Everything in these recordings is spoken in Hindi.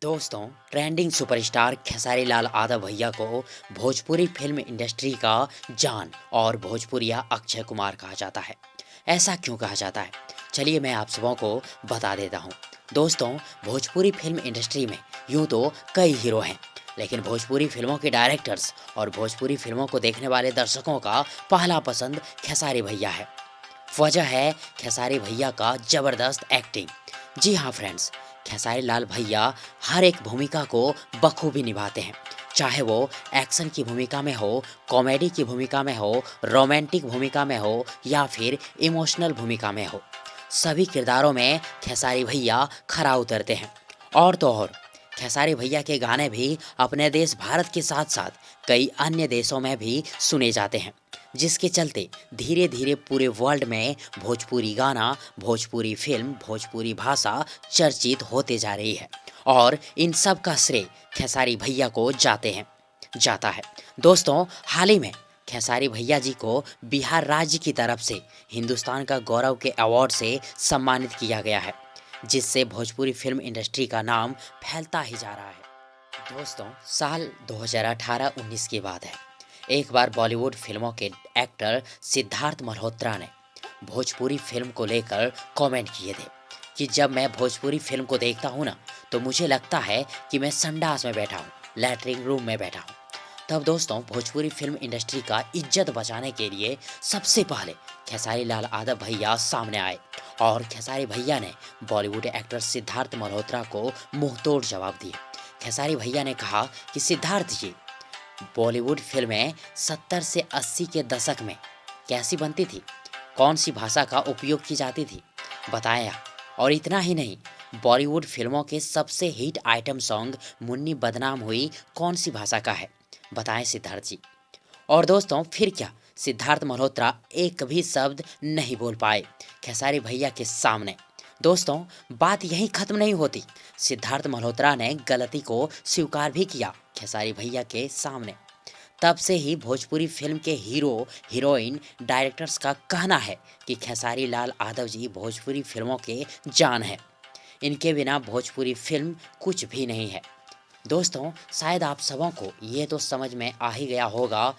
दोस्तों, ट्रेंडिंग सुपरस्टार खेसारी लाल यादव भैया को भोजपुरी फिल्म इंडस्ट्री का जान और भोजपुरिया अक्षय कुमार कहा जाता है। ऐसा क्यों कहा जाता है? चलिए मैं आप सबों को बता देता हूँ। दोस्तों, भोजपुरी फिल्म इंडस्ट्री में यूँ तो कई हीरो हैं, लेकिन भोजपुरी फिल्मों के डायरेक्टर्स और भोजपुरी फिल्मों को देखने वाले दर्शकों का पहला पसंद खेसारी भैया है। वजह है खेसारी भैया का ज़बरदस्त एक्टिंग। जी हाँ फ्रेंड्स, खेसारी लाल भैया हर एक भूमिका को बखूबी निभाते हैं। चाहे वो एक्शन की भूमिका में हो, कॉमेडी की भूमिका में हो, रोमांटिक भूमिका में हो या फिर इमोशनल भूमिका में हो, सभी किरदारों में खेसारी भैया खरा उतरते हैं। और तो और खेसारी भैया के गाने भी अपने देश भारत के साथ साथ कई अन्य देशों में भी सुने जाते हैं, जिसके चलते धीरे धीरे पूरे वर्ल्ड में भोजपुरी गाना, भोजपुरी फिल्म, भोजपुरी भाषा चर्चित होते जा रही है। और इन सब का श्रेय खेसारी भैया को जाता है। दोस्तों, हाल ही में खेसारी भैया जी को बिहार राज्य की तरफ से हिंदुस्तान का गौरव के अवार्ड से सम्मानित किया गया है, जिससे भोजपुरी फिल्म इंडस्ट्री का नाम फैलता ही जा रहा है। दोस्तों, साल 2018-19 की बात है। एक बार बॉलीवुड फिल्मों के एक्टर सिद्धार्थ मल्होत्रा ने भोजपुरी फिल्म को लेकर कमेंट किए थे कि जब मैं भोजपुरी फिल्म को देखता हूँ ना, तो मुझे लगता है कि मैं संडास में बैठा हूँ, लैट्रिन रूम में बैठा हूँ। तब दोस्तों, भोजपुरी फिल्म इंडस्ट्री का इज्जत बचाने के लिए सबसे पहले खेसारी लाल यादव भैया सामने आए और खेसारी भैया ने बॉलीवुड एक्टर सिद्धार्थ मल्होत्रा को मुंहतोड़ जवाब दिए। खेसारी भैया ने कहा कि सिद्धार्थ जी, बॉलीवुड फिल्में 70 से 80 के दशक में कैसी बनती थी, कौन सी भाषा का उपयोग की जाती थी, बताया। और इतना ही नहीं, बॉलीवुड फिल्मों के सबसे हिट आइटम सॉन्ग मुन्नी बदनाम हुई कौन सी भाषा का है, बताएं सिद्धार्थ जी। और दोस्तों, फिर क्या, सिद्धार्थ मल्होत्रा एक भी शब्द नहीं बोल पाए खेसारी भैया के सामने। दोस्तों, बात यहीं ख़त्म नहीं होती। सिद्धार्थ मल्होत्रा ने गलती को स्वीकार भी किया खेसारी भैया के सामने। तब से ही भोजपुरी फिल्म के हीरो, हीरोइन, डायरेक्टर्स का कहना है कि खेसारी लाल यादव जी भोजपुरी फिल्मों के जान है। इनके बिना भोजपुरी फिल्म कुछ भी नहीं है। दोस्तों, शायद आप सबों को ये तो समझ में आ ही गया होगा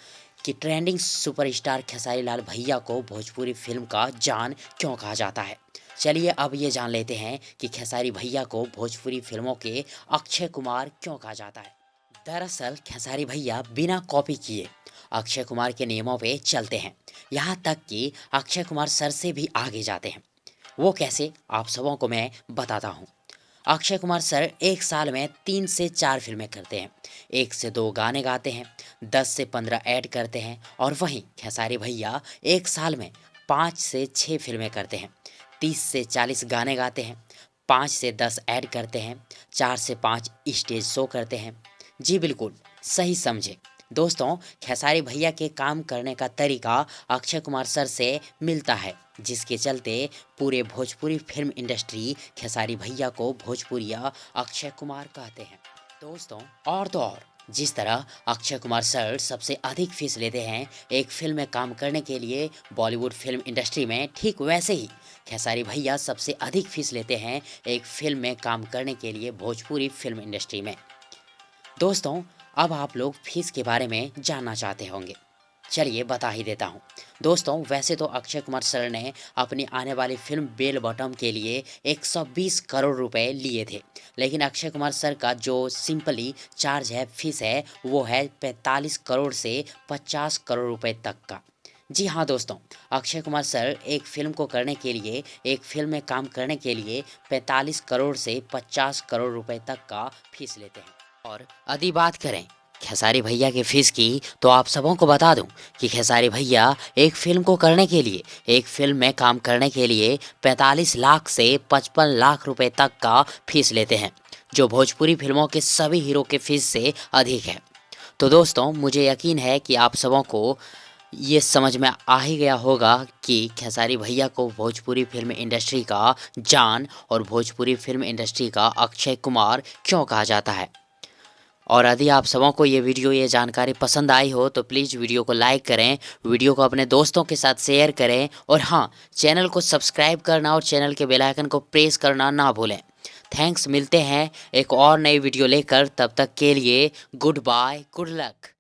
कि ट्रेंडिंग सुपरस्टार खेसारी लाल भैया को भोजपुरी फिल्म का जान क्यों कहा जाता है। चलिए अब ये जान लेते हैं कि खेसारी भैया को भोजपुरी फिल्मों के अक्षय कुमार क्यों कहा जाता है। दरअसल खेसारी भैया बिना कॉपी किए अक्षय कुमार के नियमों पे चलते हैं। यहाँ तक कि अक्षय कुमार सर से भी आगे जाते हैं। वो कैसे, आप सबों को मैं बताता हूँ। अक्षय कुमार सर एक साल में 3 से 4 फिल्में करते हैं, 1 से 2 गाने गाते हैं, 10 से 15 ऐड करते हैं। और वहीं खेसारी भैया एक साल में 5 से 6 फिल्में करते हैं, 30 से 40 गाने गाते हैं, 5 से 10 ऐड करते हैं, 4 से 5 स्टेज शो करते हैं। जी बिल्कुल सही समझे। दोस्तों, खेसारी भैया के काम करने का तरीका अक्षय कुमार सर से मिलता है, जिसके चलते पूरे भोजपुरी फिल्म इंडस्ट्री खेसारी भैया को भोजपुरिया अक्षय कुमार कहते हैं। दोस्तों, और तो और जिस तरह अक्षय कुमार सर सबसे अधिक फीस लेते हैं एक फिल्म में काम करने के लिए बॉलीवुड फिल्म इंडस्ट्री में, ठीक वैसे ही खेसारी भैया सबसे अधिक फीस लेते हैं एक फिल्म में काम करने के लिए भोजपुरी फिल्म इंडस्ट्री में। दोस्तों, अब आप लोग फीस के बारे में जानना चाहते होंगे, चलिए बता ही देता हूँ। दोस्तों, वैसे तो अक्षय कुमार सर ने अपनी आने वाली फिल्म बेल बॉटम के लिए 120 करोड़ रुपए लिए थे, लेकिन अक्षय कुमार सर का जो सिंपली चार्ज है, फीस है, वो है 45 करोड़ से 50 करोड़ रुपए तक का। जी हाँ दोस्तों, अक्षय कुमार सर एक फिल्म को करने के लिए, एक फिल्म में काम करने के लिए 45 करोड़ से 50 करोड़ रुपए तक का फीस लेते हैं। और यदि बात करें खेसारी भैया के फीस की, तो आप सबों को बता दूं कि खेसारी भैया एक फिल्म को करने के लिए, एक फिल्म में काम करने के लिए 45 लाख से 55 लाख रुपए तक का फीस लेते हैं, जो भोजपुरी फिल्मों के सभी हीरो के फीस से अधिक है। तो दोस्तों, मुझे यकीन है कि आप सबों को ये समझ में आ ही गया होगा कि खेसारी भैया को भोजपुरी फिल्म इंडस्ट्री का जान और भोजपुरी फिल्म इंडस्ट्री का अक्षय कुमार क्यों कहा जाता है। और यदि आप सबों को ये वीडियो, ये जानकारी पसंद आई हो तो प्लीज़ वीडियो को लाइक करें, वीडियो को अपने दोस्तों के साथ शेयर करें और हाँ, चैनल को सब्सक्राइब करना और चैनल के बेल आइकन को प्रेस करना ना भूलें, थैंक्स, मिलते हैं एक और नई वीडियो लेकर, तब तक के लिए गुड बाय, गुड लक।